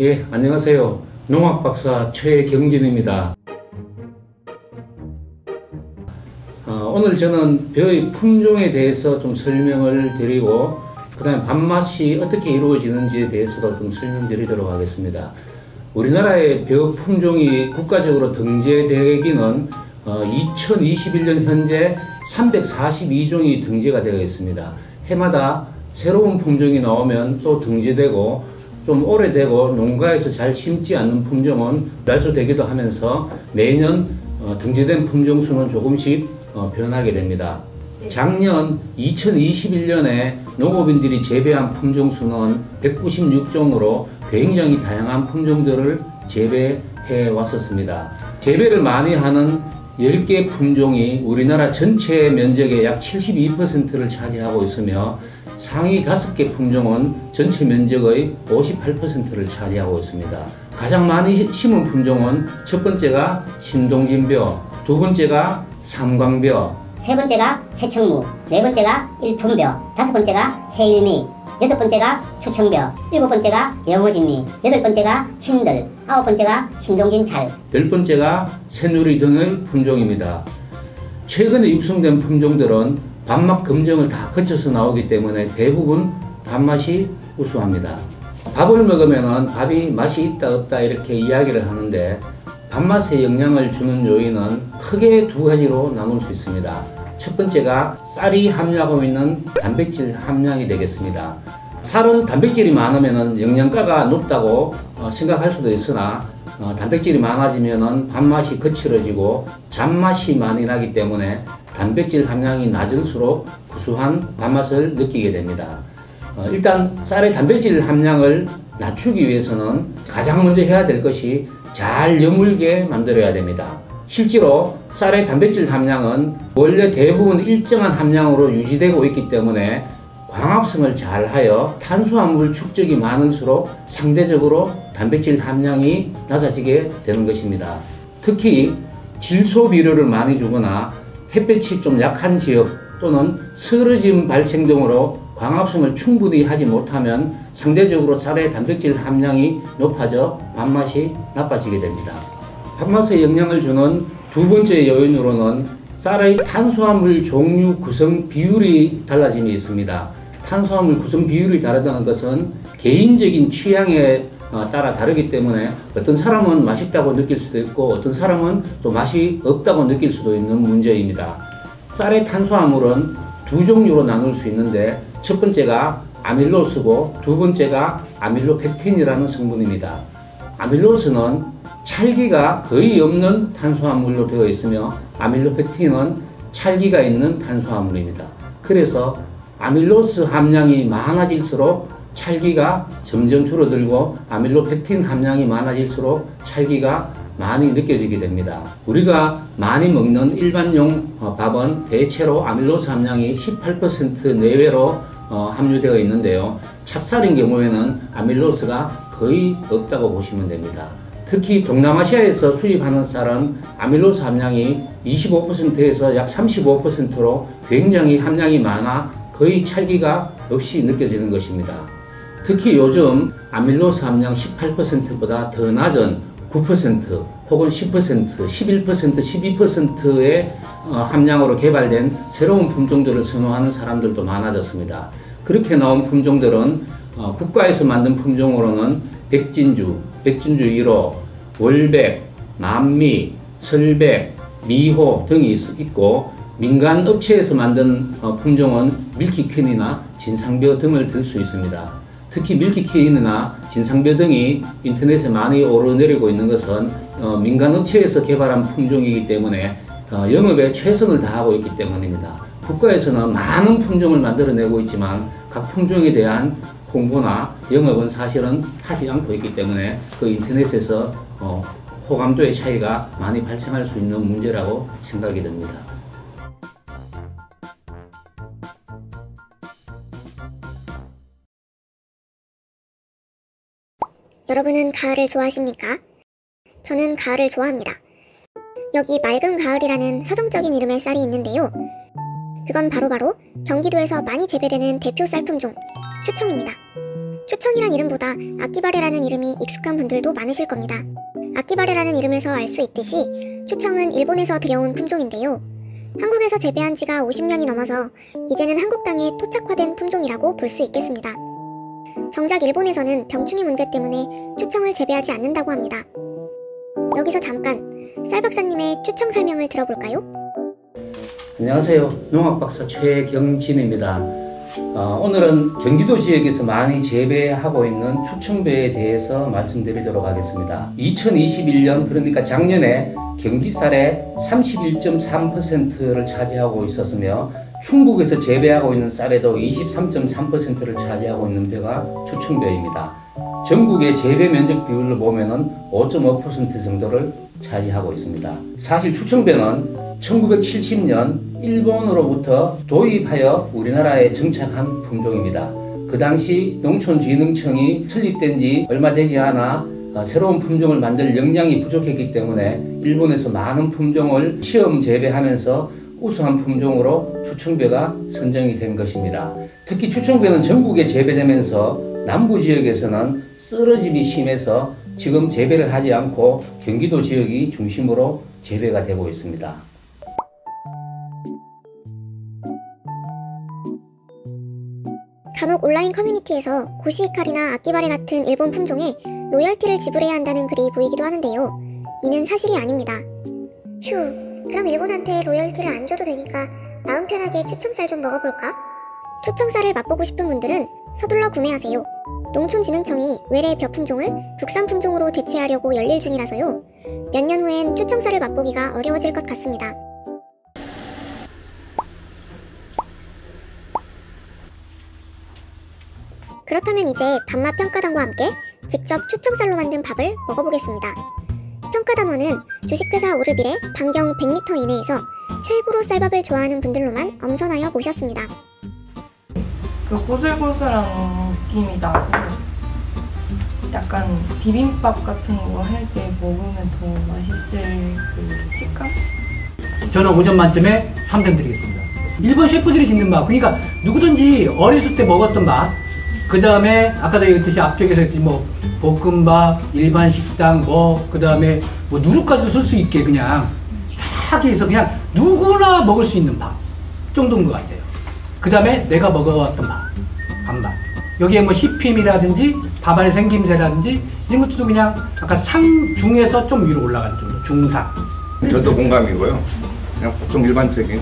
예, 안녕하세요. 농학박사 최경진입니다. 오늘 저는 벼의 품종에 대해서 좀 설명을 드리고 그 다음에 밥맛이 어떻게 이루어지는지에 대해서도 좀 설명드리도록 하겠습니다. 우리나라의 벼 품종이 국가적으로 등재되기는 2021년 현재 342종이 등재가 되어 있습니다. 해마다 새로운 품종이 나오면 또 등재되고 좀 오래되고 농가에서 잘 심지 않는 품종은 멸종되기도 하면서 매년 등재된 품종 수는 조금씩 변하게 됩니다. 작년 2021년에 농업인들이 재배한 품종 수는 196종으로 굉장히 다양한 품종들을 재배해 왔었습니다. 재배를 많이 하는 10개 품종이 우리나라 전체 면적의 약 72%를 차지하고 있으며 상위 5개 품종은 전체 면적의 58%를 차지하고 있습니다. 가장 많이 심은 품종은 첫 번째가 신동진벼, 두 번째가 삼광벼, 세 번째가 새청무, 네 번째가 일품벼, 다섯 번째가 새일미, 여섯 번째가 초청벼, 일곱 번째가 영호진미, 여덟 번째가 친들, 아홉 번째가 신동진찰, 열 번째가 새누리 등의 품종입니다. 최근에 육성된 품종들은 밥맛 검증을 다 거쳐서 나오기 때문에 대부분 밥맛이 우수합니다. 밥을 먹으면 밥이 맛이 있다 없다 이렇게 이야기를 하는데 밥맛에 영향을 주는 요인은 크게 두 가지로 나눌 수 있습니다. 첫 번째가 쌀이 함유하고 있는 단백질 함량이 되겠습니다. 쌀은 단백질이 많으면 영양가가 높다고 생각할 수도 있으나 단백질이 많아지면 밥맛이 거칠어지고 잡맛이 많이 나기 때문에 단백질 함량이 낮을수록 구수한 밥맛을 느끼게 됩니다. 일단 쌀의 단백질 함량을 낮추기 위해서는 가장 먼저 해야 될 것이 잘 여물게 만들어야 됩니다. 실제로 쌀의 단백질 함량은 원래 대부분 일정한 함량으로 유지되고 있기 때문에 광합성을 잘하여 탄수화물 축적이 많을수록 상대적으로 단백질 함량이 낮아지게 되는 것입니다. 특히 질소 비료를 많이 주거나 햇볕이 좀 약한 지역 또는 쓰러짐 발생 등으로 광합성을 충분히 하지 못하면 상대적으로 쌀의 단백질 함량이 높아져 밥맛이 나빠지게 됩니다. 밥맛에 영향을 주는 두 번째 요인으로는 쌀의 탄수화물 종류 구성 비율이 달라짐이 있습니다. 탄수화물 구성 비율이 다르다는 것은 개인적인 취향에 따라 다르기 때문에 어떤 사람은 맛있다고 느낄 수도 있고 어떤 사람은 또 맛이 없다고 느낄 수도 있는 문제입니다. 쌀의 탄수화물은 두 종류로 나눌 수 있는데 첫 번째가 아밀로스고 두 번째가 아밀로펙틴이라는 성분입니다. 아밀로스는 찰기가 거의 없는 탄수화물로 되어 있으며 아밀로펙틴은 찰기가 있는 탄수화물입니다. 그래서 아밀로스 함량이 많아질수록 찰기가 점점 줄어들고 아밀로펙틴 함량이 많아질수록 찰기가 많이 느껴지게 됩니다. 우리가 많이 먹는 일반용 밥은 대체로 아밀로스 함량이 18% 내외로 함유되어 있는데요. 찹쌀인 경우에는 아밀로스가 거의 없다고 보시면 됩니다. 특히 동남아시아에서 수입하는 쌀은 아밀로스 함량이 25%에서 약 35%로 굉장히 함량이 많아 거의 찰기가 없이 느껴지는 것입니다. 특히 요즘 아밀로스 함량 18%보다 더 낮은 9% 혹은 10%, 11%, 12%의 함량으로 개발된 새로운 품종들을 선호하는 사람들도 많아졌습니다. 그렇게 나온 품종들은 국가에서 만든 품종으로는 백진주, 백진주 1호, 월백, 만미, 설백, 미호 등이 있고 민간 업체에서 만든 품종은 밀키퀸이나 진상벼 등을 들 수 있습니다. 특히 밀키퀸이나 진상벼 등이 인터넷에 많이 오르내리고 있는 것은 민간 업체에서 개발한 품종이기 때문에 영업에 최선을 다하고 있기 때문입니다. 국가에서는 많은 품종을 만들어내고 있지만 각 품종에 대한 홍보나 영업은 사실은 하지 않고 있기 때문에 그 인터넷에서 호감도의 차이가 많이 발생할 수 있는 문제라고 생각이 듭니다. 여러분은 가을을 좋아하십니까? 저는 가을을 좋아합니다. 여기 맑은 가을이라는 서정적인 이름의 쌀이 있는데요. 그건 바로 경기도에서 많이 재배되는 대표 쌀 품종, 추청입니다. 추청이란 이름보다 아끼바레라는 이름이 익숙한 분들도 많으실 겁니다. 아끼바레라는 이름에서 알 수 있듯이 추청은 일본에서 들여온 품종인데요. 한국에서 재배한 지가 50년이 넘어서 이제는 한국 땅에 토착화된 품종이라고 볼 수 있겠습니다. 정작 일본에서는 병충해 문제 때문에 추청을 재배하지 않는다고 합니다. 여기서 잠깐 쌀 박사님의 추청 설명을 들어볼까요? 안녕하세요. 농학박사 최경진입니다. 오늘은 경기도 지역에서 많이 재배하고 있는 추청배에 대해서 말씀드리도록 하겠습니다. 2021년 그러니까 작년에 경기쌀의 31.3%를 차지하고 있었으며 충북에서 재배하고 있는 쌀에도 23.3%를 차지하고 있는 벼가 추청배입니다. 전국의 재배 면적 비율을 보면은 5.5% 정도를 차지하고 있습니다. 사실 추청배는 1970년 일본으로부터 도입하여 우리나라에 정착한 품종입니다. 그 당시 농촌진흥청이 설립된 지 얼마 되지 않아 새로운 품종을 만들 역량이 부족했기 때문에 일본에서 많은 품종을 시험 재배하면서 우수한 품종으로 추청배가 선정이 된 것입니다. 특히 추청배는 전국에 재배되면서 남부 지역에서는 쓰러짐이 심해서 지금 재배를 하지 않고 경기도 지역이 중심으로 재배가 되고 있습니다. 간혹 온라인 커뮤니티에서 고시히카리나 아끼바레 같은 일본 품종에 로열티를 지불해야 한다는 글이 보이기도 하는데요. 이는 사실이 아닙니다. 휴, 그럼 일본한테 로열티를 안 줘도 되니까 마음 편하게 추청쌀 좀 먹어볼까? 추청쌀을 맛보고 싶은 분들은 서둘러 구매하세요. 농촌진흥청이 외래 벼 품종을 국산 품종으로 대체하려고 열일 중이라서요. 몇 년 후엔 추청쌀을 맛보기가 어려워질 것 같습니다. 그렇다면 이제 밥맛 평가단과 함께 직접 추청쌀로 만든 밥을 먹어보겠습니다. 평가단원은 주식회사 오르빌의 반경 100m 이내에서 최고로 쌀밥을 좋아하는 분들로만 엄선하여 모셨습니다. 그 고슬고슬한 느낌이 나고 약간 비빔밥 같은 거 할 때 먹으면 더 맛있을 그 식감? 저는 5점 만점에 3점 드리겠습니다. 일본 셰프들이 짓는 맛, 그러니까 누구든지 어렸을 때 먹었던 맛, 그 다음에 아까도 얘기했듯이 앞쪽에서 뭐 볶음밥, 일반 식당, 그 다음에 뭐 누룩까지도 쓸 수 있게 그냥 하게 해서 그냥 누구나 먹을 수 있는 밥 정도인 것 같아요. 그 다음에 내가 먹어왔던 밥맛. 여기에 뭐 씹힘이라든지 밥 안에 생김새라든지 이런 것들도 그냥 약간 상 중에서 좀 위로 올라가는 정도, 중상. 저도 공감이고요. 그냥 보통 일반적인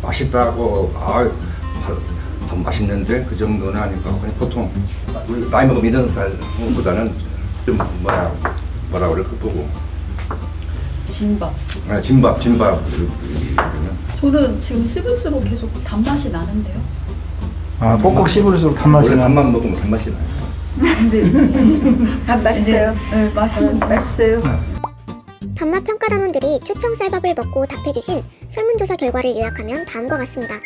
맛있다고 밥 맛있는데 그 정도는 아니고 그냥 보통 우리 나이 먹으면 이런 쌀보다는 좀 뭐라 그래 그 보고 진밥. 네, 진밥. 저는 지금 씹을수록 계속 단맛이 나는데요. 아, 꼭꼭 씹을수록 단맛이 원래 나. 밥만 먹으면 단맛이 나요. 근데 맛있어요. 네, 맛있어요. 밥맛 평가단원들이 추청 쌀밥을 먹고 답해주신 설문조사 결과를 요약하면 다음과 같습니다.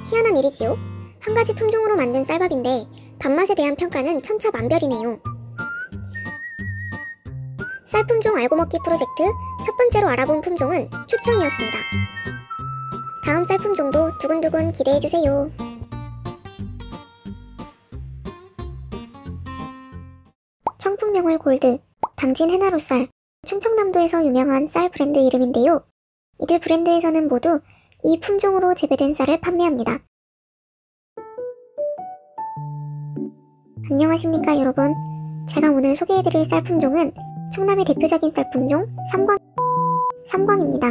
희한한 일이지요? 한 가지 품종으로 만든 쌀밥인데 밥맛에 대한 평가는 천차만별이네요. 쌀품종 알고 먹기 프로젝트 첫 번째로 알아본 품종은 추청이었습니다. 다음 쌀품종도 두근두근 기대해주세요. 청풍명월 골드, 당진 해나로쌀, 충청남도에서 유명한 쌀 브랜드 이름인데요. 이들 브랜드에서는 모두 이 품종으로 재배된 쌀을 판매합니다. 안녕하십니까 여러분. 제가 오늘 소개해드릴 쌀 품종은 충남의 대표적인 쌀 품종 삼광입니다.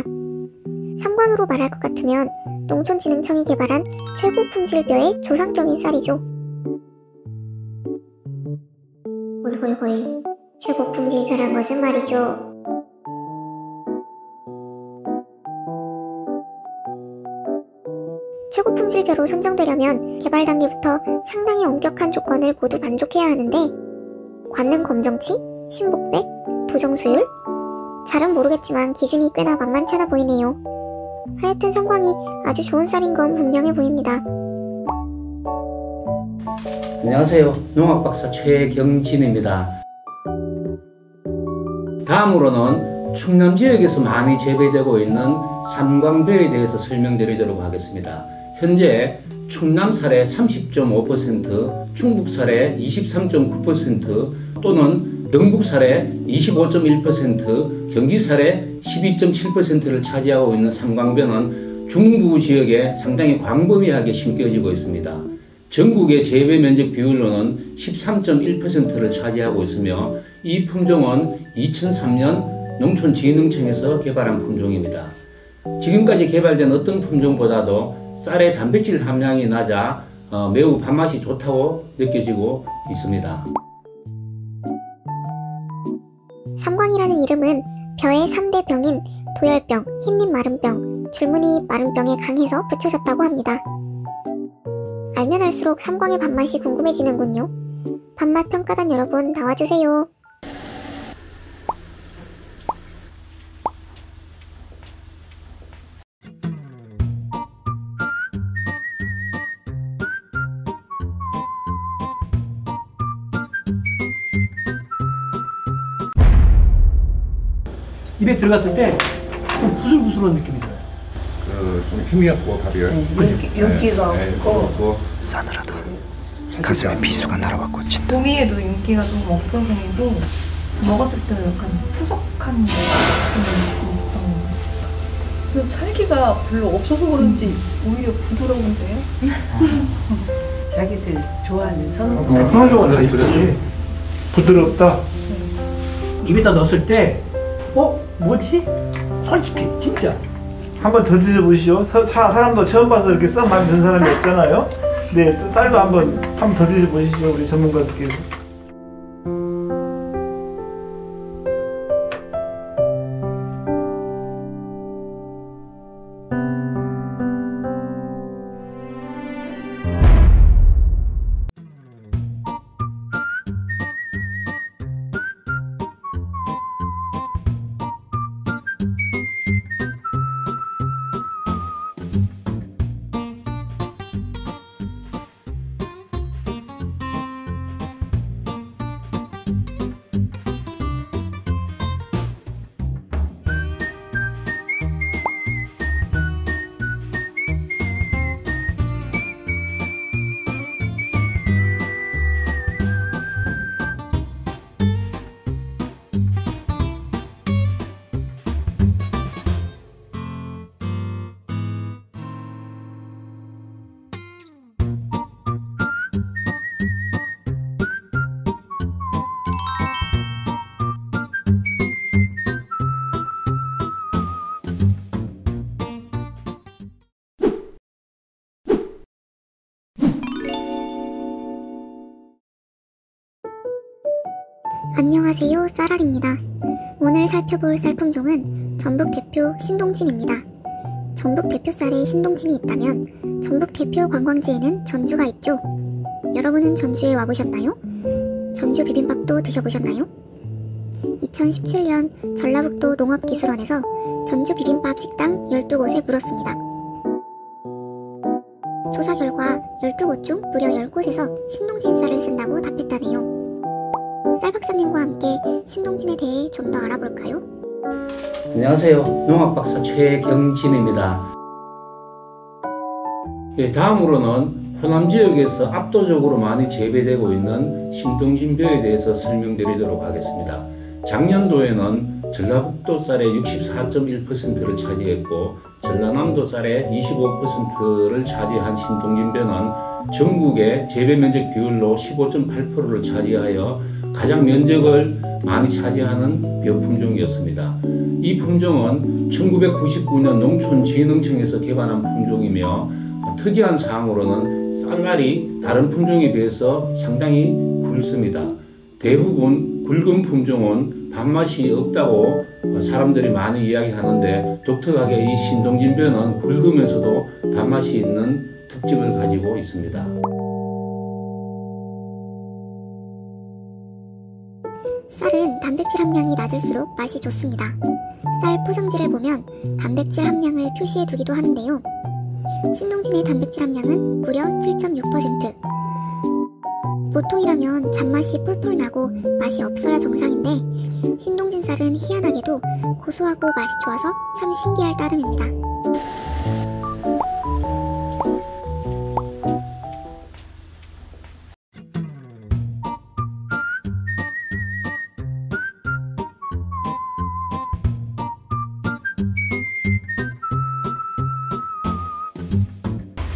삼광으로 말할 것 같으면 농촌진흥청이 개발한 최고 품질벼의 조상격인 쌀이죠. 홀홀홀, 최고 품질벼란 것은 말이죠. 최고 품질벼로 선정되려면 개발 단계부터 상당히 엄격한 조건을 모두 만족해야 하는데 관능 검정치, 신복백, 도정수율? 잘은 모르겠지만 기준이 꽤나 만만찮아 보이네요. 하여튼 삼광이 아주 좋은 쌀인 건 분명해 보입니다. 안녕하세요. 농학박사 최경진입니다. 다음으로는 충남 지역에서 많이 재배되고 있는 삼광벼에 대해서 설명드리도록 하겠습니다. 현재 충남살의 30.5%, 충북살의 23.9% 또는 경북살의 25.1%, 경기살의 12.7%를 차지하고 있는 삼광벼는 중부 지역에 상당히 광범위하게 심겨지고 있습니다. 전국의 재배 면적 비율로는 13.1%를 차지하고 있으며 이 품종은 2003년 농촌진흥청에서 개발한 품종입니다. 지금까지 개발된 어떤 품종보다도 쌀의 단백질 함량이 낮아 매우 밥맛이 좋다고 느껴지고 있습니다. 삼광이라는 이름은 벼의 3대 병인 도열병, 흰잎 마른병, 줄무늬 마른병에 강해서 붙여졌다고 합니다. 알면 알수록 삼광의 밥맛이 궁금해지는군요. 밥맛 평가단 여러분 나와주세요. 입에 들어갔을 때 좀 부슬부슬한 느낌이 들어요. 좀 힘이 없고 밥이요. 윤기가 없고 싸늘하다. 가슴에 비수가 날아왔고 진짜. 보기에도 윤기가 좀 없어 보이고 먹었을 때도 약간 푸석한 느낌이 있었던 찰기가 별로 없어서 그런지 오히려 부드러운데요? 자기들 좋아하는 선호. 선호도가 있지. 부드럽다. 입에다 넣었을 때 뭐지? 솔직히 진짜 한번 더 드셔보시죠. 사람도 처음 봐서 이렇게 썩 많이 든 사람이 없잖아요. 네, 쌀도 한번 더 드셔보시죠. 우리 전문가들께서. 안녕하세요, 쌀알입니다. 오늘 살펴볼 쌀 품종은 전북 대표 신동진입니다. 전북 대표 쌀에 신동진이 있다면 전북 대표 관광지에는 전주가 있죠. 여러분은 전주에 와보셨나요? 전주 비빔밥도 드셔보셨나요? 2017년 전라북도 농업기술원에서 전주 비빔밥 식당 12곳에 물었습니다. 조사 결과 12곳 중 무려 10곳에서 신동진 쌀을 쓴다고 답했다네요. 쌀 박사님과 함께 신동진에 대해 좀 더 알아볼까요? 안녕하세요. 농학박사 최경진입니다. 다음으로는 호남 지역에서 압도적으로 많이 재배되고 있는 신동진벼에 대해서 설명드리도록 하겠습니다. 작년도에는 전라북도 쌀의 64.1%를 차지했고 전라남도 쌀의 25%를 차지한 신동진벼는 전국의 재배 면적 비율로 15.8%를 차지하여 가장 면적을 많이 차지하는 벼 품종이었습니다. 이 품종은 1999년 농촌진흥청에서 개발한 품종이며 특이한 사항으로는 쌀날이 다른 품종에 비해서 상당히 굵습니다. 대부분 굵은 품종은 밥맛이 없다고 사람들이 많이 이야기하는데 독특하게 이 신동진벼는 굵으면서도 밥맛이 있는 특징을 가지고 있습니다. 쌀은 단백질 함량이 낮을수록 맛이 좋습니다. 쌀 포장지를 보면 단백질 함량을 표시해 두기도 하는데요. 신동진의 단백질 함량은 무려 7.6%. 보통이라면 잔맛이 뿔뿔 나고 맛이 없어야 정상인데 신동진 쌀은 희한하게도 고소하고 맛이 좋아서 참 신기할 따름입니다.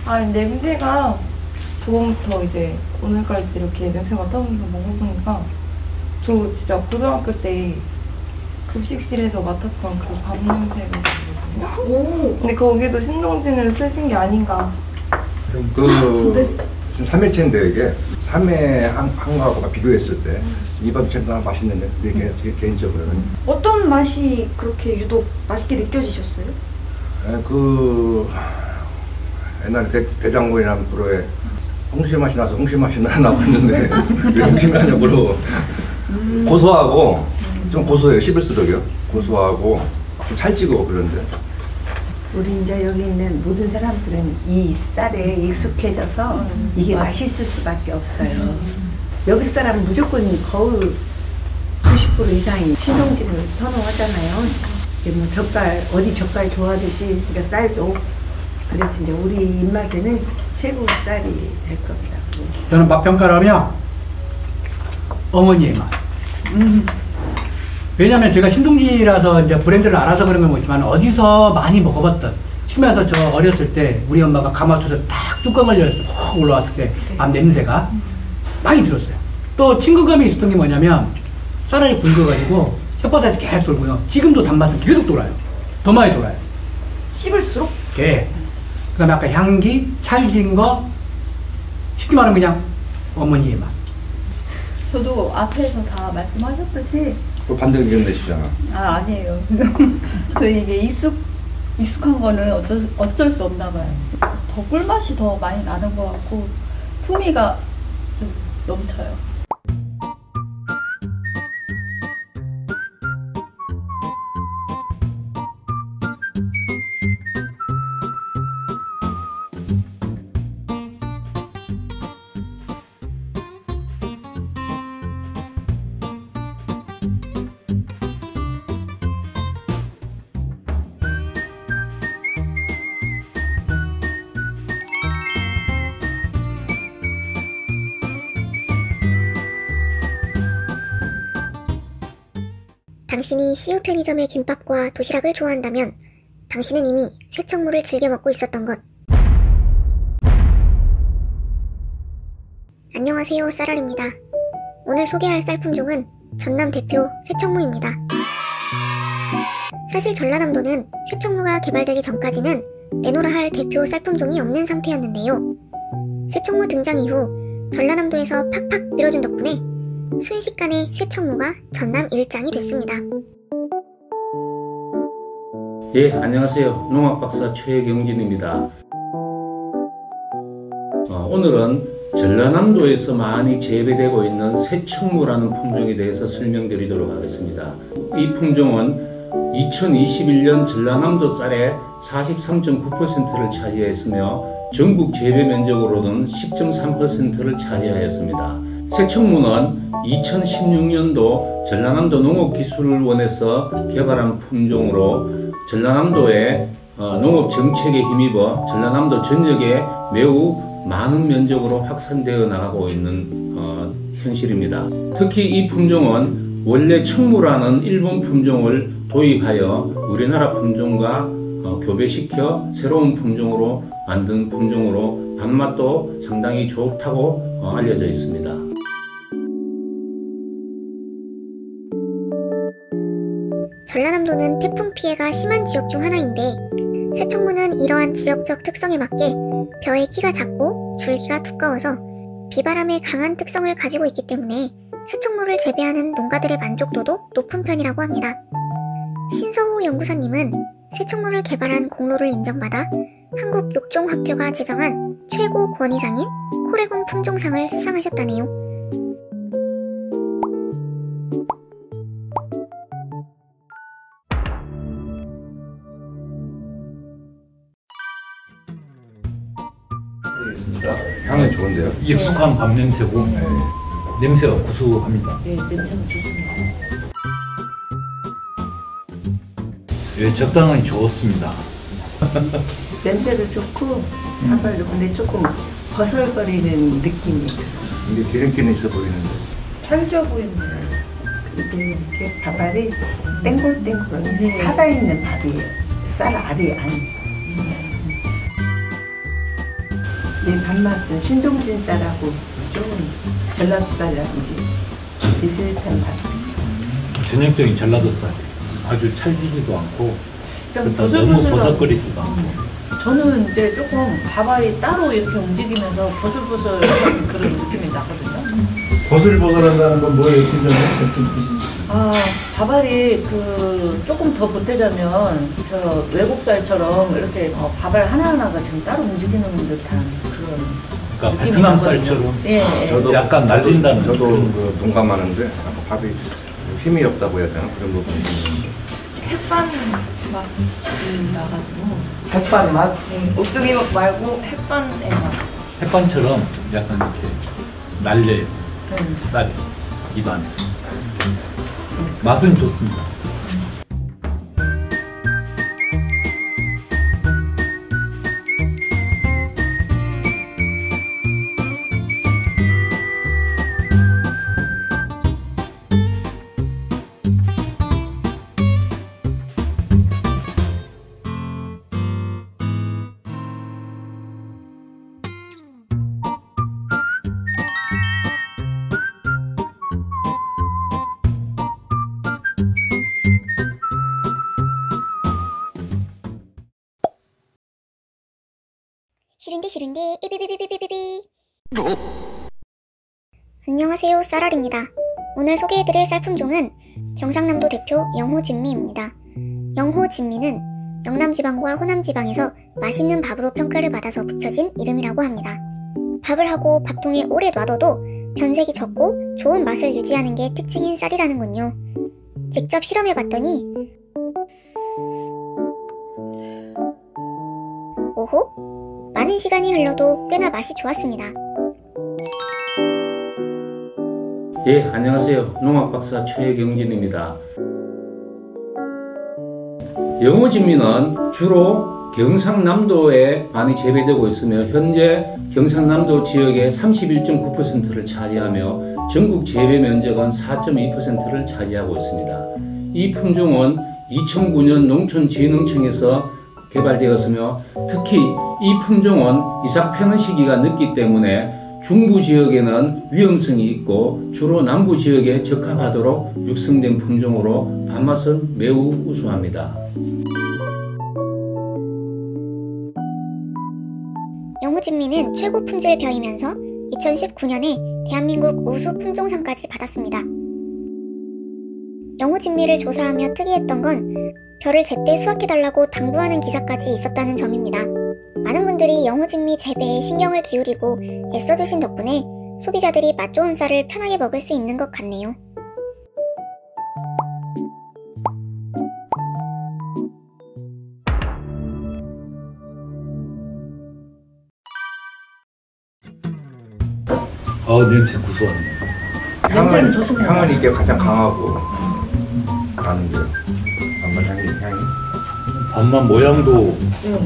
아, 냄새가 저번부터 이제 오늘까지 이렇게 냄새가 맡아보면서 먹어보니까 저 진짜 고등학교 때 급식실에서 맡았던 그 밥 냄새가 나거든요. 근데 거기도 신동진을 쓰신 게 아닌가. 그 지금 3회째인데 이게 3회 한거하고 비교했을 때 이 밥이 제일 맛있는데 이게 개인적으로는 어떤 맛이 그렇게 유독 맛있게 느껴지셨어요? 그 옛날에 대장군이라는 프로에 홍시 맛이 나서 홍시 맛이 나왔는데 왜 홍시 맛이 나냐고 고소하고 좀 고소해요. 씹을수록요. 고소하고 좀 찰지고 그런데 우리 이제 여기 있는 모든 사람들은 이 쌀에 익숙해져서 이게 맛있을 수밖에 없어요. 여기 사람은 무조건 거의 90% 이상이 신동진을 선호하잖아요. 이게 뭐 젓갈 어디 젓갈 좋아하듯이 이제 쌀도 그래서 이제 우리 입맛에는 최고 쌀이 될 겁니다. 저는 맛 평가를 하면 어머니의 맛. 왜냐면 제가 신동진이라서 이제 브랜드를 알아서 그런 건 뭐지만 어디서 많이 먹어봤던 치면서 저 어렸을 때 우리 엄마가 가마솥에 딱 뚜껑을 열었을 때 확 올라왔을 때 밥 냄새가 많이 들었어요. 또 친근감이 있었던 게 뭐냐면 쌀을 굵어가지고 혓바닥에서 계속 돌고요. 지금도 단맛은 계속 돌아요. 더 많이 돌아요. 씹을수록? 예. 그 다음에 아까 향기, 찰진 거, 쉽게 말하면 그냥 어머니의 맛. 저도 앞에서 다 말씀하셨듯이 또 반대 의견 내시잖아. 아니에요. 저희 이게 익숙한 거는 어쩔 수 없나 봐요. 더 꿀맛이 더 많이 나는 것 같고 풍미가 좀 넘쳐요. 당신이 CU 편의점의 김밥과 도시락을 좋아한다면 당신은 이미 새청물을 즐겨 먹고 있었던 것. 안녕하세요, 쌀알입니다. 오늘 소개할 쌀 품종은 전남 대표 새청무입니다. 사실 전라남도는 새청무가 개발되기 전까지는 내놓으라 할 대표 쌀 품종이 없는 상태였는데요. 새청무 등장 이후 전라남도에서 팍팍 밀어준 덕분에 순식간에 새청무가 전남 1장이 됐습니다. 예, 안녕하세요. 농학박사 최경진입니다. 오늘은 전라남도에서 많이 재배되고 있는 새청무라는 품종에 대해서 설명드리도록 하겠습니다. 이 품종은 2021년 전라남도 쌀의 43.9%를 차지했으며 전국 재배 면적으로는 10.3%를 차지하였습니다. 새청무는 2016년도 전라남도 농업기술원에서 개발한 품종으로 전라남도의 농업정책에 힘입어 전라남도 전역에 매우 많은 면적으로 확산되어 나가고 있는 현실입니다. 특히 이 품종은 원래 청무라는 일본 품종을 도입하여 우리나라 품종과 교배시켜 새로운 품종으로 만든 품종으로 밥맛도 상당히 좋다고 알려져 있습니다. 전라남도는 태풍 피해가 심한 지역 중 하나인데 새청무는 이러한 지역적 특성에 맞게 벼의 키가 작고 줄기가 두꺼워서 비바람에 강한 특성을 가지고 있기 때문에 새청무를 재배하는 농가들의 만족도도 높은 편이라고 합니다. 신서호 연구사님은 새청무를 개발한 공로를 인정받아 한국육종학교가 제정한 최고 권위상인 코레곤 품종상을 수상하셨다네요. 좋습니다. 향은 좋은데요? 익숙한 밥 냄새고 냄새가 구수합니다. 네, 냄새는 좋습니다. 예, 적당히 좋습니다. 냄새도 좋고 밥알도 근데 조금 버설거리는 느낌이 들어요. 근데 기름기는 있어 보이는데. 찰져 보이네요. 그리고 이렇게 밥알이 땡글땡글하니 살아있는 밥이에요. 쌀 알이 아니. 이 밥맛은 신동진 쌀하고 좀 전라도 쌀이라든지 비슷한 밥. 전형적인 전라도 쌀. 아주 찰지지도 않고 좀 너무 버석거리지도 않고. 저는 이제 조금 밥알이 따로 이렇게 움직이면서 보슬보슬한 그런 느낌이 나거든요. 보슬보슬한다는 건 뭐예요? 어떤 뜻이지? 아, 밥알이 그 조금 더 보태자면 저 외국 쌀처럼 이렇게 밥알 하나하나가 지금 따로 움직이는 듯한 그런. 그러니까 베트남 쌀처럼 예, 저도 약간 날린다는. 저도 그 동감하는데 밥이 힘이 없다고 해야 되나 그런 부분이 있는데. 햇반 맛이 나가지고. 백반 맛? 네, 오뚜기 말고 햇반의 맛. 햇반처럼 약간 이렇게 날려요. 쌀이 입안에. 맛은 좋습니다. 싫은데 삐삐삐삐삐삐삐. 안녕하세요, 쌀알입니다. 오늘 소개해드릴 쌀품종은 경상남도 대표 영호진미입니다. 영호진미는 영남지방과 호남지방에서 맛있는 밥으로 평가를 받아서 붙여진 이름이라고 합니다. 밥을 하고 밥통에 오래 놔둬도 변색이 적고 좋은 맛을 유지하는 게 특징인 쌀이라는군요. 직접 실험해봤더니 오호? 많은 시간이 흘러도 꽤나 맛이 좋았습니다. 예, 안녕하세요. 농학박사 최경진입니다. 영호진미는 주로 경상남도에 많이 재배되고 있으며 현재 경상남도 지역의 31.9%를 차지하며 전국 재배 면적은 4.2%를 차지하고 있습니다. 이 품종은 2009년 농촌진흥청에서 개발되었으며 특히 이 품종은 이삭 패는 시기가 늦기 때문에 중부 지역에는 위험성이 있고 주로 남부 지역에 적합하도록 육성된 품종으로 밥맛은 매우 우수합니다. 영호진미는 최고 품질 벼이면서 2019년에 대한민국 우수 품종상까지 받았습니다. 영호진미를 조사하며 특이했던 건 벼를 제때 수확해달라고 당부하는 기사까지 있었다는 점입니다. 많은 분들이 영호진미 재배에 신경을 기울이고 애써주신 덕분에 소비자들이 맛 좋은 쌀을 편하게 먹을 수 있는 것 같네요. 냄새 구수하네요. 냄새는 좋습니다. 향은 이게 가장 강하고 나는데요. 밥맛 향이. 밥맛 모양도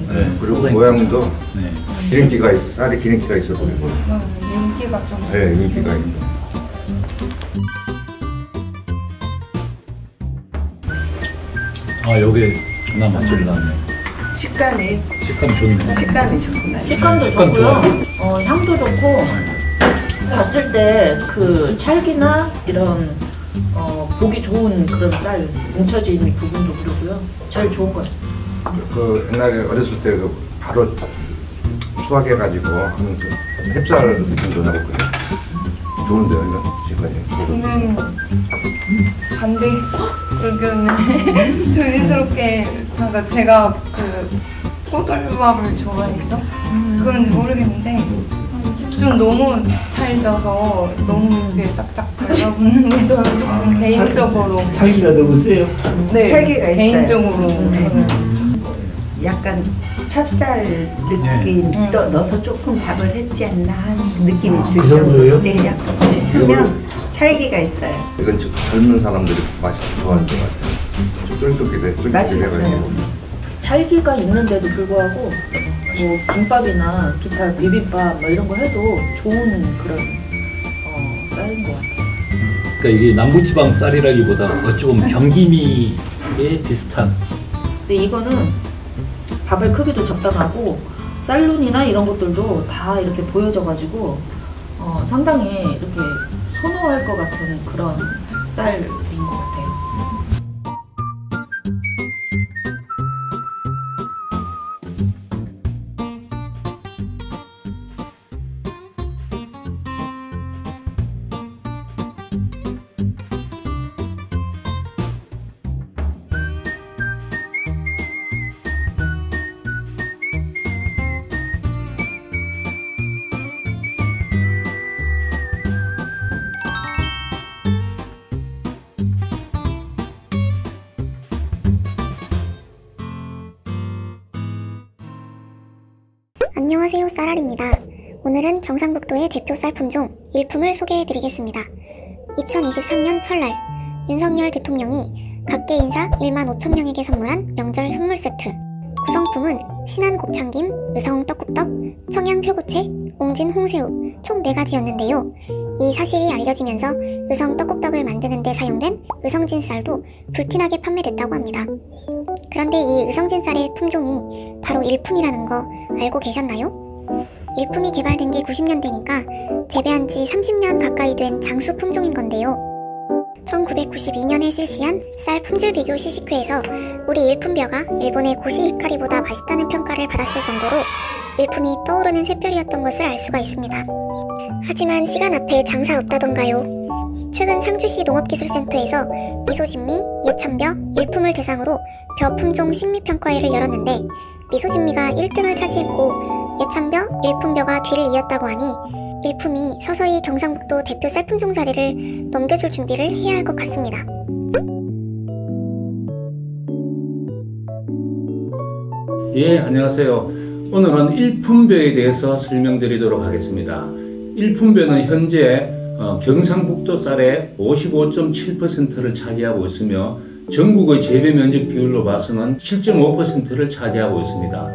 네, 그리고 모양도 네. 기름기가 있어. 쌀에 기름기가 있어 보이고. 윤기가 좀. 네, 윤기가 있고. 여기 그나마 제일 낫네요. 식감이 좋네. 식감이 좋구나. 식감도 좋고요. 향도 좋고 봤을 때 그 찰기나 이런 보기 좋은 그런 쌀 뭉쳐진 부분도 그러고요. 제일 좋은 것 같아요. 그 옛날에 어렸을 때 그 바로 수확해가지고 하는 그 햅쌀 느낌도 나고 그래요. 좋은데요, 이거 지금까지. 저는 반대 의견을 조심스럽게 그러니까 제가 그 꼬들밥을 좋아해서 그런지 모르겠는데 좀 너무 찰져서 너무 이게 짝짝 달라붙는 게 저는 조금 개인적으로 찰기가 너무 세요? 네, 찰기가 있어요. 개인적으로 저는 약간 찹쌀 느낌 넣어서 조금 밥을 했지 않나 하는 느낌이 들죠. 그 정도예요? 네, 약간 싶으면 찰기가 있어요. 이건 젊은 사람들이 맛이 좋아하는 것 같아요. 쫄깃쫄깃해. 맛있어요. 찰기가 있는데도 불구하고 뭐 김밥이나 기타 비빔밥 뭐 이런 거 해도 좋은 그런 쌀인 것 같아요. 그러니까 이게 남부지방 쌀이라기보다 어찌 보면 경기미에 비슷한. 근데 이거는 밥을 크기도 적당하고 쌀눈이나 이런 것들도 다 이렇게 보여져가지고 상당히 이렇게 선호할 것 같은 그런 쌀인 것 같아요. 안녕하세요, 쌀알입니다. 오늘은 경상북도의 대표 쌀 품종 일품을 소개해드리겠습니다. 2023년 설날 윤석열 대통령이 각계 인사 1만 5천 명에게 선물한 명절 선물 세트. 구성품은 신안 곱창김, 의성 떡국떡, 청양 표고채, 옹진 홍새우 총 4가지였는데요. 이 사실이 알려지면서 의성 떡국떡을 만드는 데 사용된 의성진 쌀도 불티나게 판매됐다고 합니다. 그런데 이 의성진 쌀의 품종이 바로 일품이라는 거 알고 계셨나요? 일품이 개발된 게 90년대니까 재배한 지 30년 가까이 된 장수 품종인 건데요. 1992년에 실시한 쌀 품질 비교 시식회에서 우리 일품벼가 일본의 고시히카리보다 맛있다는 평가를 받았을 정도로 일품이 떠오르는 샛별이었던 것을 알 수가 있습니다. 하지만 시간 앞에 장사 없다던가요. 최근 상주시 농업기술센터에서 미소진미, 예찬벼, 일품을 대상으로 벼 품종 식미평가회를 열었는데 미소진미가 1등을 차지했고 예찬벼, 일품벼가 뒤를 이었다고 하니 일품이 서서히 경상북도 대표 쌀품종 자리를 넘겨줄 준비를 해야 할 것 같습니다. 예, 안녕하세요. 오늘은 일품벼에 대해서 설명드리도록 하겠습니다. 일품벼는 현재 경상북도 쌀의 55.7%를 차지하고 있으며 전국의 재배 면적 비율로 봐서는 7.5%를 차지하고 있습니다.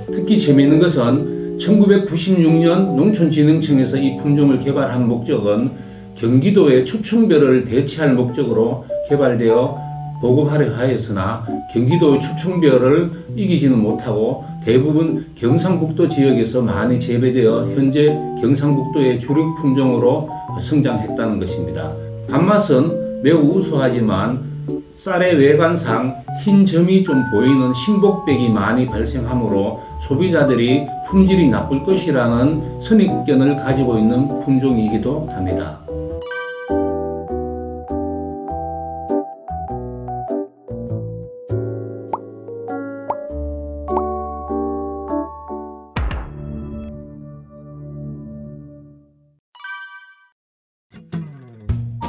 특히 재미있는 것은 1996년 농촌진흥청에서 이 품종을 개발한 목적은 경기도의 추청벼를 대체할 목적으로 개발되어 보급하려 하였으나 경기도의 추청벼를 이기지는 못하고 대부분 경상북도 지역에서 많이 재배되어 현재 경상북도의 주력 품종으로 성장했다는 것입니다. 단맛은 매우 우수하지만 쌀의 외관상 흰 점이 좀 보이는 신복백이 많이 발생하므로 소비자들이 품질이 나쁠 것이라는 선입견을 가지고 있는 품종이기도 합니다.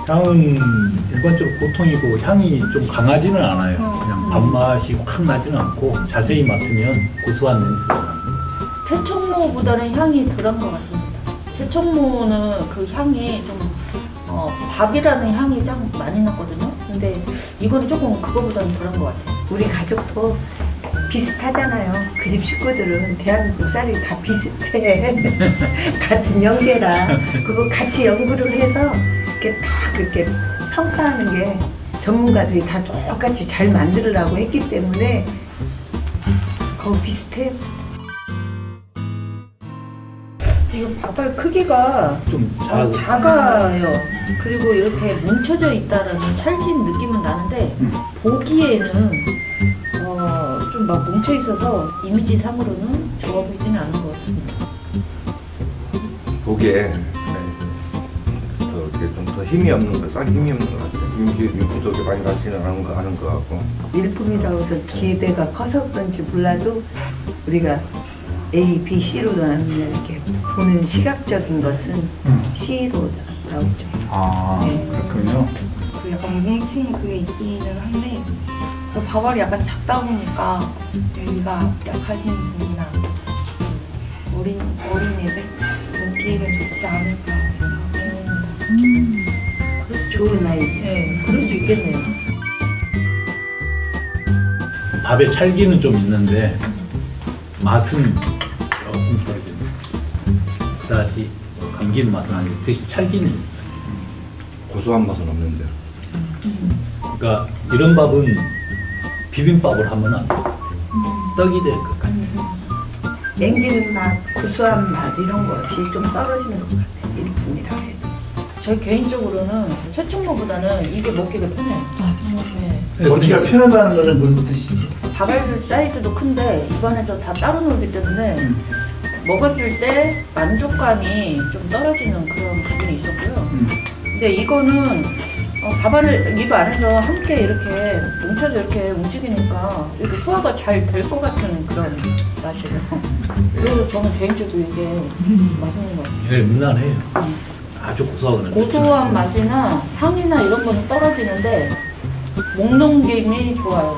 향은 일반적으로 보통이고 향이 좀 강하지는 않아요. 그냥 밥맛이 확 나지는 않고 자세히 맡으면 고소한 냄새가 납니다. 새청모보다는 향이 덜한 것 같습니다. 새청모는 그 향이 좀 밥이라는 향이 좀 많이 났거든요. 근데 이거는 조금 그거보다는 덜한 것 같아요. 우리 가족도 비슷하잖아요. 그 집 식구들은 대한민국 쌀이 다 비슷해. 같은 영재라 그거 같이 연구를 해서 이렇게 다 그렇게 평가하는 게 전문가들이 다 똑같이 잘 만들으라고 했기 때문에 거의 비슷해요. 이거 밥알 크기가 좀 작아요. 그리고 이렇게 뭉쳐져 있다라는 찰진 느낌은 나는데 보기에는 좀 막 뭉쳐 있어서 이미지상으로는 좋아 보이지는 않은 것 같습니다. 보기에 좀 더 힘이 없는 거, 쌀이 힘이 없는 것 같아요. 윤기도 많이 나지는 않은 것 같고. 일품이라고 해서 기대가 커서 그런지 몰라도 우리가 A, B, C로 나누면 이렇게 보는 시각적인 것은 C로 나오죠. 아, 네. 그렇군요. 그 약간 뭉친 그게 있기는 한데 밥알이 약간 작다 보니까 여기가 약하신 분이나 어린애들 먹기에는 좋지 않을까 생각합니다. 좋은 아이. 네, 그럴 수 있겠네요. 밥에 찰기는 좀 있는데 맛은 조금 떨어지네. 그다지 감기는 맛은 아닌데 대신 찰기는 있어요. 고소한 맛은 없는데. 그러니까 이런 밥은 비빔밥을 하면 안 돼. 떡이 될 것 같아요. 땡기는 맛, 구수한 맛 이런 것이 좀 떨어지는 것 같아요. 일품이라 해도. 저희 개인적으로는 최충무보다는 이게 먹기가 편해요. 네. 먹기가 편하다는 거는 무슨 뜻이지? 밥알 사이즈도 큰데 입안에서 다 따로 놀기 때문에 먹었을 때 만족감이 좀 떨어지는 그런 부분이 있었고요. 근데 이거는 밥알을 입 안에서 함께 이렇게 뭉쳐서 이렇게 움직이니까 이렇게 소화가 잘 될 것 같은 그런 맛이에요. 그래서 저는 개인적으로 이게 맛있는 것 같아요. 네, 무난해요. 아주 고소하거나 고소한 맛이나 향이나 이런 거는 떨어지는데 목넘김이 좋아요.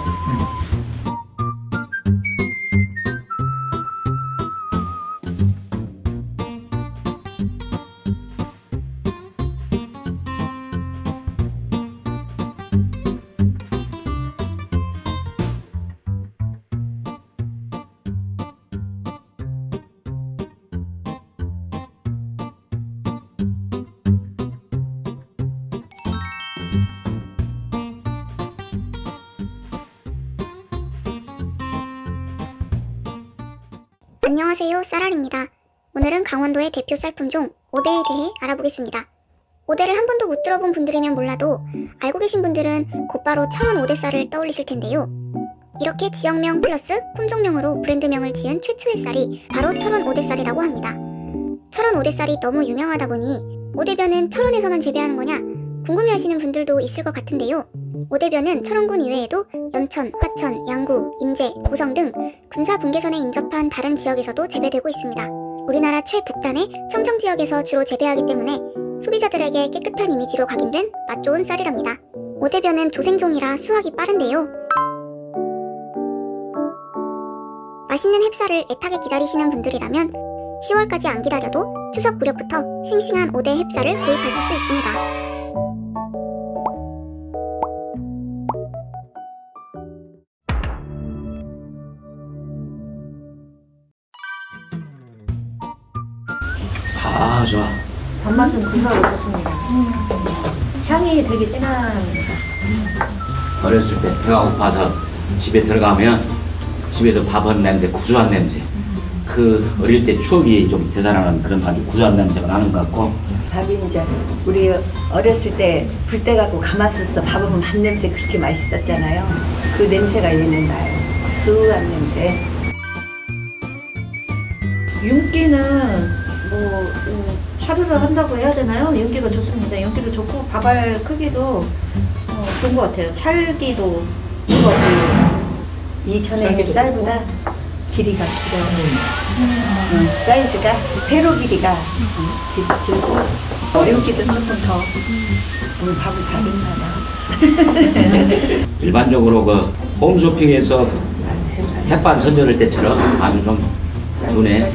안녕하세요, 쌀알입니다. 오늘은 강원도의 대표 쌀품종 오대에 대해 알아보겠습니다. 오대를 한 번도 못 들어본 분들이면 몰라도 알고 계신 분들은 곧바로 철원 오대쌀을 떠올리실 텐데요. 이렇게 지역명 플러스 품종명으로 브랜드명을 지은 최초의 쌀이 바로 철원 오대쌀이라고 합니다. 철원 오대쌀이 너무 유명하다 보니 오대변은 철원에서만 재배하는 거냐 궁금해하시는 분들도 있을 것 같은데요. 오대변은 철원군 이외에도 연천, 화천, 양구, 인제, 고성 등 군사 분계선에 인접한 다른 지역에서도 재배되고 있습니다. 우리나라 최북단의 청정지역에서 주로 재배하기 때문에 소비자들에게 깨끗한 이미지로 각인된 맛 좋은 쌀이랍니다. 오대변은 조생종이라 수확이 빠른데요. 맛있는 햅쌀을 애타게 기다리시는 분들이라면 10월까지 안 기다려도 추석 무렵부터 싱싱한 오대 햅쌀을 구입하실 수 있습니다. 아, 좋아. 밥맛은 구수하고 좋습니다. 향이 되게 진합니다. 어렸을 때 배가 고파서 집에 들어가면 집에서 밥 한 냄새, 구수한 냄새. 그 어릴 때 추억이 좀 되살아나는 그런 아주 구수한 냄새가 나는 것 같고. 밥이 이제 우리 어렸을 때 불 때 갖고 가마솥에서 밥하면 밥 냄새 그렇게 맛있었잖아요. 그 냄새가 얘는 나요. 구수한 냄새. 윤기는 차류를 한다고 해야 되나요? 윤기가 좋습니다. 윤기도 좋고 밥알 크기도 좋은 것 같아요. 찰기도 좋고 이전에 쌀보다 길이가 길어요. 사이즈가 대로 길이가 길고 윤기도 조금 더 오늘 밥을 잘 했나 봐. 일반적으로 그 홈쇼핑에서 햇반 선별할 때처럼 아주 좀 눈에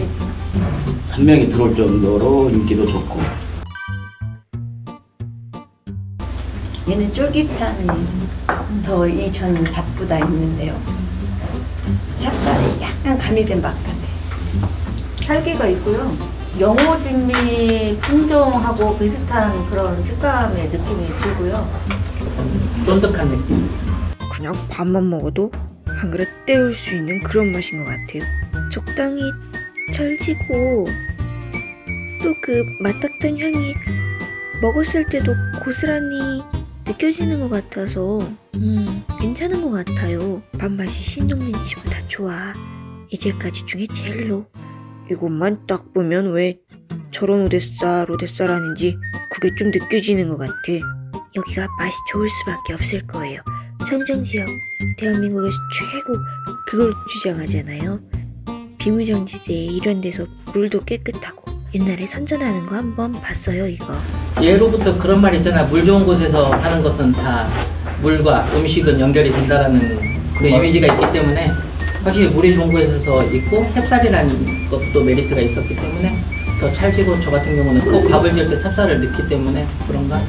선명히 들어올 정도로 인기도 좋고. 얘는 쫄깃함이 더 이전 밥보다 있는데요. 찹쌀이 약간 가미된 밥 같아요. 찰기가 있고요. 영호진미 품종하고 비슷한 그런 식감의 느낌이 들고요. 쫀득한 느낌. 그냥 밥만 먹어도 한 그릇 때울 수 있는 그런 맛인 것 같아요. 적당히 찰지고 또 그 맡았던 향이 먹었을 때도 고스란히 느껴지는 것 같아서 괜찮은 것 같아요. 밥맛이 신동민치보다 좋아. 이제까지 중에 제일로. 이것만 딱 보면 왜 저런 오대쌀 하는지 그게 좀 느껴지는 것 같아. 여기가 맛이 좋을 수밖에 없을 거예요. 청정지역, 대한민국에서 최고 그걸 주장하잖아요. 비무장지대 이런 데서 물도 깨끗하고 옛날에 선전하는 거 한번 봤어요. 이거 예로부터 그런 말 있잖아. 물 좋은 곳에서 하는 것은 다 물과 음식은 연결이 된다라는 그 이미지가 있기 때문에 확실히 물이 좋은 곳에서 있고 햅쌀이라는 것도 메리트가 있었기 때문에 더 찰지고, 저 같은 경우는 꼭 밥을 지을 때 찹쌀을 넣기 때문에 그런가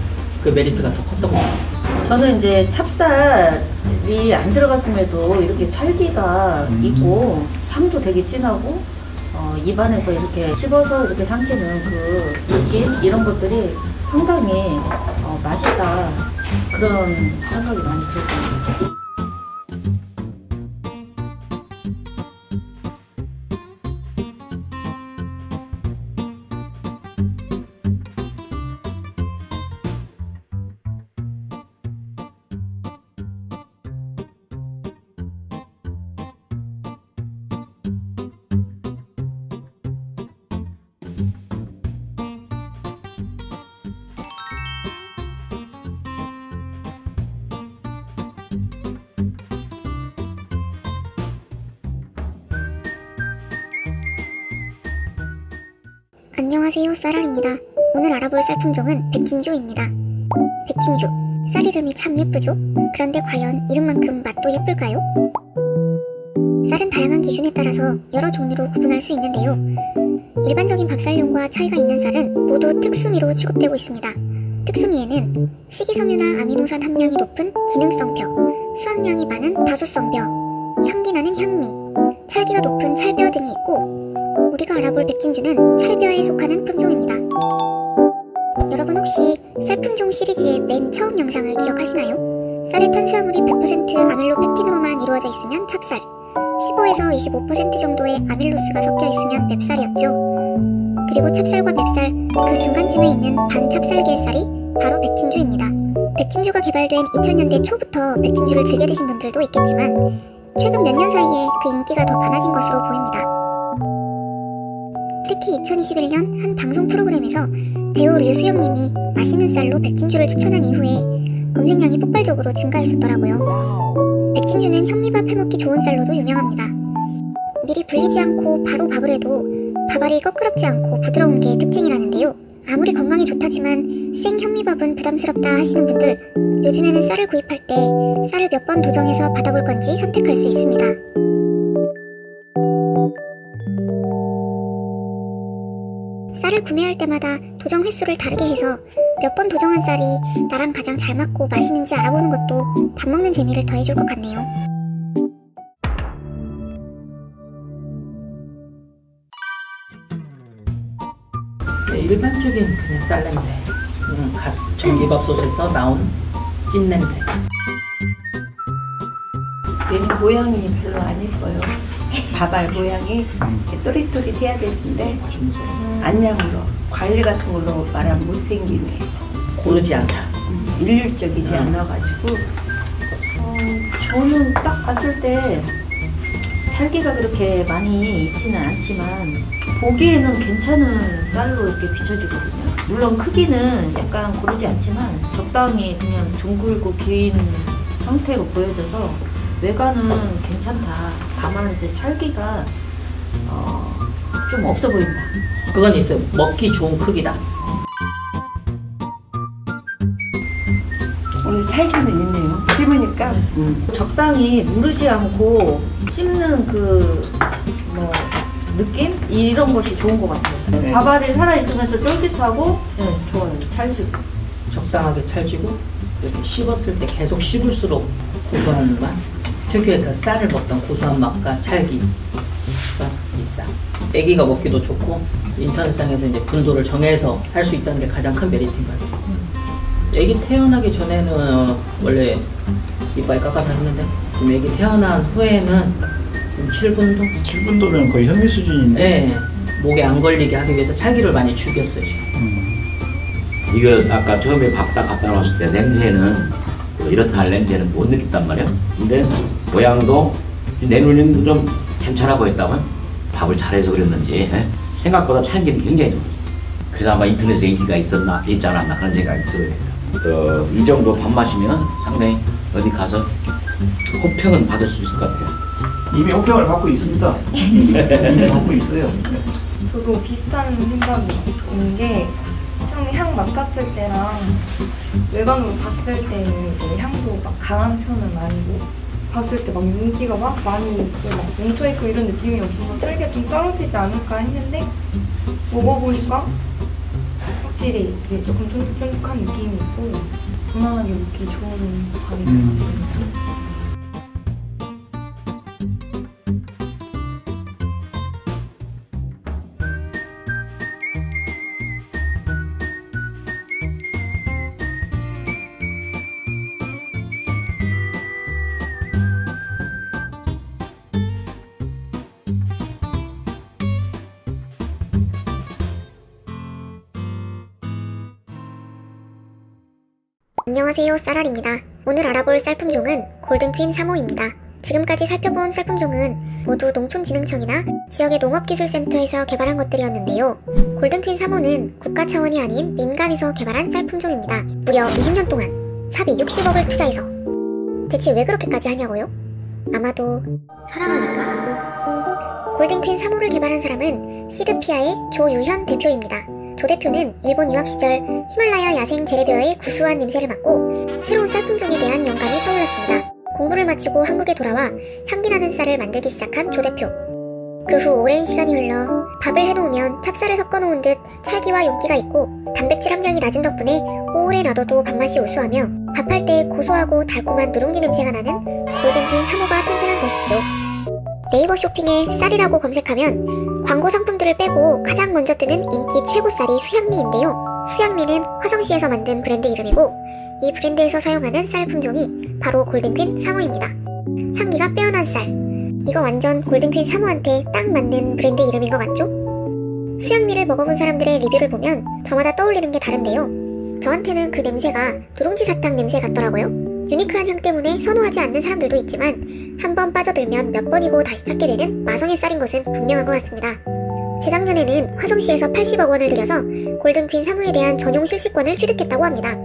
그 메리트가 더 컸던 것 같아요. 저는 이제 찹쌀이 안 들어갔음에도 이렇게 찰기가 있고 향도 되게 진하고 입안에서 이렇게 씹어서 이렇게 삼키는 그 느낌 이런 것들이 상당히 맛있다 그런 생각이 많이 들었습니다. 안녕하세요, 쌀알입니다. 오늘 알아볼 쌀 품종은 백진주입니다. 백진주, 쌀 이름이 참 예쁘죠? 그런데 과연 이름만큼 맛도 예쁠까요? 쌀은 다양한 기준에 따라서 여러 종류로 구분할 수 있는데요. 일반적인 밥쌀용과 차이가 있는 쌀은 모두 특수미로 취급되고 있습니다. 특수미에는 식이섬유나 아미노산 함량이 높은 기능성벼, 수확량이 많은 다수성벼, 향기 나는 향미, 찰기가 높은 찰벼 등이 있고, 우리가 알아볼 백진주는 찰벼에 속하는 품종입니다. 여러분 혹시 쌀 품종 시리즈의 맨 처음 영상을 기억하시나요? 쌀의 탄수화물이 100% 아밀로펙틴으로만 이루어져 있으면 찹쌀, 15에서 25% 정도의 아밀로스가 섞여 있으면 맵쌀이었죠. 그리고 찹쌀과 맵쌀, 그 중간쯤에 있는 반찹쌀계의 쌀이 바로 백진주입니다. 백진주가 개발된 2000년대 초부터 백진주를 즐겨 드신 분들도 있겠지만 최근 몇 년 사이에 그 인기가 더 많아진 것으로 보입니다. 특히 2021년 한 방송 프로그램에서 배우 류수영님이 맛있는 쌀로 백진주를 추천한 이후에 검색량이 폭발적으로 증가했었더라고요. 백진주는 현미밥 해먹기 좋은 쌀로도 유명합니다. 미리 불리지 않고 바로 밥을 해도 밥알이 꺼끄럽지 않고 부드러운 게 특징이라는데요. 아무리 건강에 좋다지만 생 현미밥은 부담스럽다 하시는 분들, 요즘에는 쌀을 구입할 때 쌀을 몇 번 도정해서 받아볼 건지 선택할 수 있습니다. 쌀을 구매할 때마다 도정 횟수를 다르게 해서 몇 번 도정한 쌀이 나랑 가장 잘 맞고 맛있는지 알아보는 것도 밥 먹는 재미를 더해줄 것 같네요. 일반적인 그냥 쌀 냄새, 갓 전기밥솥에서 나온 찐 냄새. 얘는 모양이 별로 안 예뻐요. 밥알 모양이 이렇게 또릿또릿해야 되는데 안양으로 과일 같은 걸로 말하면 못생기네. 고르지 않다. 일률적이지 않아가지고 저는 딱 봤을 때 찰기가 그렇게 많이 있지는 않지만 보기에는 괜찮은 쌀로 이렇게 비춰지거든요. 물론 크기는 약간 고르지 않지만 적당히 그냥 둥글고 긴 상태로 보여져서 외관은 괜찮다. 다만 이제 찰기가 좀 없어 보인다. 그건 있어요. 먹기 좋은 크기다. 오늘 찰기는 있네요. 씹으니까 적당히 무르지 않고 씹는 그 느낌? 이런 것이 좋은 것 같아요. 네. 밥알이 살아있으면서 쫄깃하고 좋아요. 찰지고. 적당하게 찰지고 이렇게 씹었을 때 계속 씹을수록 고소한 맛, 특유의 그 쌀을 먹던 고소한 맛과 찰기가 있다. 애기가 먹기도 좋고 인터넷상에서 이제 분도를 정해서 할 수 있다는 게 가장 큰 메리트인 것 같아요. 애기 태어나기 전에는 원래 이빨 깎아서 했는데 지금 애기 태어난 후에는 7분도? 7분도면 거의 현미 수준인데? 네. 목에 안 걸리게 하기 위해서 찰기를 많이 죽였어요 지금. 이거 아까 처음에 밥 딱 갖다 놨을 때 냄새는 이렇다 할 냄새는 못 느꼈단 말이야. 근데 모양도 내 눈에는 좀 괜찮아 보였다면 밥을 잘해서 그랬는지 생각보다 찰기는 굉장히 좋았어. 그래서 아마 인터넷에 인기가 있지 않았나 그런 생각이 들어요. 이 정도 밥 마시면 상당히 어디 가서 호평은 받을 수 있을 것 같아요. 이미 호평을 받고 있습니다. 이미 받고 있어요. 저도 비슷한 생각이 있는 게 처음에 향 맡았을 때랑 외관으로 봤을 때는 이제 향도 막 강한 편은 아니고 봤을 때 막 윤기가 막 많이 있고 막 뭉쳐있고 이런 느낌이 없어서 찰기가 좀 떨어지지 않을까 했는데 먹어보니까 확실히 이게 조금 쫀득쫀득한 느낌이 있고 무난하게 먹기 좋은 밥인 것 같습니다. 안녕하세요, 쌀알입니다. 오늘 알아볼 쌀품종은 골든퀸 3호입니다. 지금까지 살펴본 쌀품종은 모두 농촌진흥청이나 지역의 농업기술센터에서 개발한 것들이었는데요. 골든퀸 3호는 국가 차원이 아닌 민간에서 개발한 쌀품종입니다. 무려 20년 동안 삽이 60억을 투자해서. 대체 왜 그렇게까지 하냐고요? 아마도 사랑하니까. 골든퀸 3호를 개발한 사람은 시드피아의 조유현 대표입니다. 조 대표는 일본 유학 시절 히말라야 야생 재래벼의 구수한 냄새를 맡고 새로운 쌀품종에 대한 영감이 떠올랐습니다. 공부를 마치고 한국에 돌아와 향기나는 쌀을 만들기 시작한 조 대표. 그 후 오랜 시간이 흘러 밥을 해놓으면 찹쌀을 섞어놓은 듯 찰기와 윤기가 있고 단백질 함량이 낮은 덕분에 오래 놔둬도 밥맛이 우수하며 밥할 때 고소하고 달콤한 누룽지 냄새가 나는 골든퀸 3호가 탄생한 것이지요. 네이버 쇼핑에 쌀이라고 검색하면 광고 상품들을 빼고 가장 먼저 뜨는 인기 최고 쌀이 수향미인데요. 수향미는 화성시에서 만든 브랜드 이름이고 이 브랜드에서 사용하는 쌀 품종이 바로 골든퀸 3호입니다. 향기가 빼어난 쌀. 이거 완전 골든퀸 3호한테 딱 맞는 브랜드 이름인 것 같죠? 수향미를 먹어본 사람들의 리뷰를 보면 저마다 떠올리는 게 다른데요. 저한테는 그 냄새가 누룽지 사탕 냄새 같더라고요. 유니크한 향 때문에 선호하지 않는 사람들도 있지만 한번 빠져들면 몇 번이고 다시 찾게 되는 마성의 쌀인 것은 분명한 것 같습니다. 재작년에는 화성시에서 80억 원을 들여서 골든퀸 3호에 대한 전용 실시권을 취득했다고 합니다.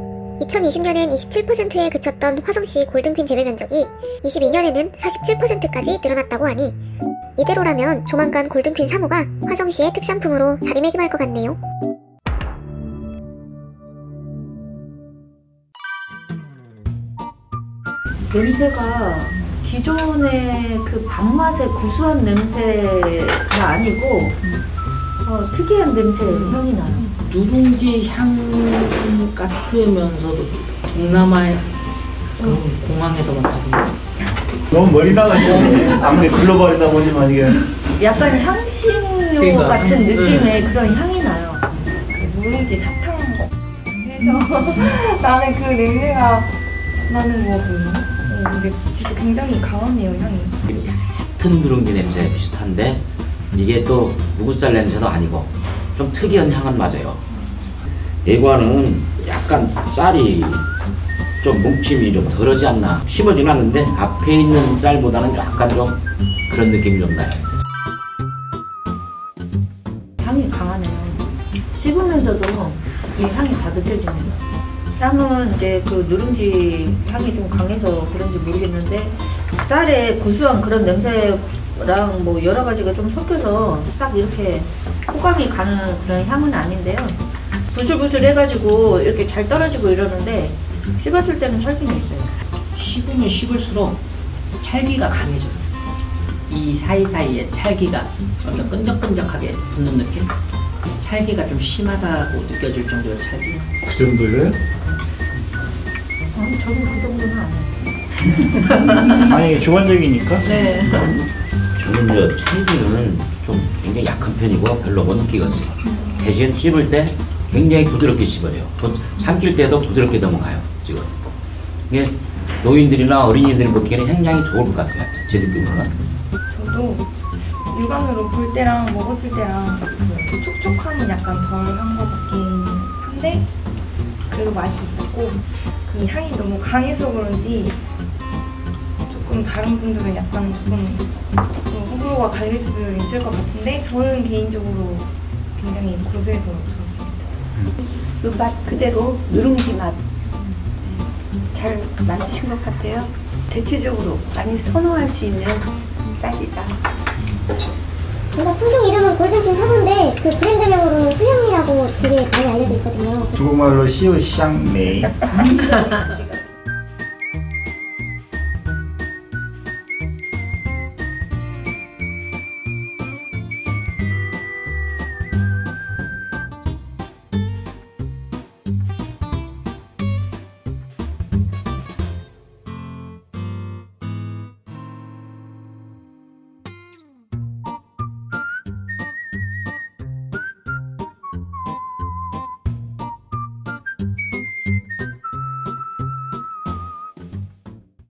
2020년엔 27%에 그쳤던 화성시 골든퀸 재배 면적이 22년에는 47%까지 늘어났다고 하니 이대로라면 조만간 골든퀸 3호가 화성시의 특산품으로 자리매김할 것 같네요. 냄새가 기존의 그 밥맛의 구수한 냄새가 아니고 특이한 냄새 향이 나요. 누룽지 향 같으면서도 동남아의 공항에서만 하는 너무 멀리 나가시네. 아무리 글로벌이다 보지만 이게 약간 향신료 그러니까, 같은 느낌의 그런 향이 나요. 누룽지 사탕 해서 나는 그 냄새가 나는 거거든요. 근데 진짜 굉장히 강하네요, 향이. 얕은 누룽지 냄새 비슷한데 이게 또 묵은쌀 냄새도 아니고 좀 특이한 향은 맞아요. 예과는 약간 쌀이 좀 뭉침이 좀 덜하지 않나. 심어지는 않는데 앞에 있는 쌀보다는 약간 좀 그런 느낌이 좀 나요. 향이 강하네요. 씹으면서도 이 향이 다 느껴집니다. 향은 이제 그 누룽지 향이 좀 강해서 그런지 모르겠는데 쌀의 구수한 그런 냄새랑 뭐 여러 가지가 좀 섞여서 딱 이렇게 호감이 가는 그런 향은 아닌데요. 부슬부슬 해가지고 이렇게 잘 떨어지고 이러는데 씹었을 때는 찰기는 있어요. 씹으면 씹을수록 찰기가 강해져요. 이 사이사이에 찰기가 점점 끈적끈적하게 붙는 느낌? 찰기가 좀 심하다고 느껴질 정도의 찰기. 그 정도예요? 저는 그 정도는 안 해요. 아니 이게 주관적이니까. 네. 저는 찰기는 좀 굉장히 약한 편이고 별로 못 느끼겠어요. 대신 씹을 때 굉장히 부드럽게 씹어요. 삼킬 때도 부드럽게 넘어가요. 지금 이게 노인들이나 어린이들이 먹기에는 굉장히 좋을 것 같아요. 제 느낌으로는. 저도 육안으로 볼 때랑 먹었을 때랑 그 촉촉함은 약간 덜한 것 같긴 한데 그래도 맛이 있었고 그 향이 너무 강해서 그런지 조금 다른 분들은 약간 조금 호불호가 갈릴 수도 있을 것 같은데 저는 개인적으로 굉장히 구수해서 좋았습니다. 그 맛 그대로 누룽지 맛 잘 만드신 것 같아요. 대체적으로 많이 선호할 수 있는 쌀이다. 둘 다 품종 이름은 골든핀 사본데 그 브랜드명으로는 수향미라고 되게 많이 알려져 있거든요. 중국말로 시우샹메이.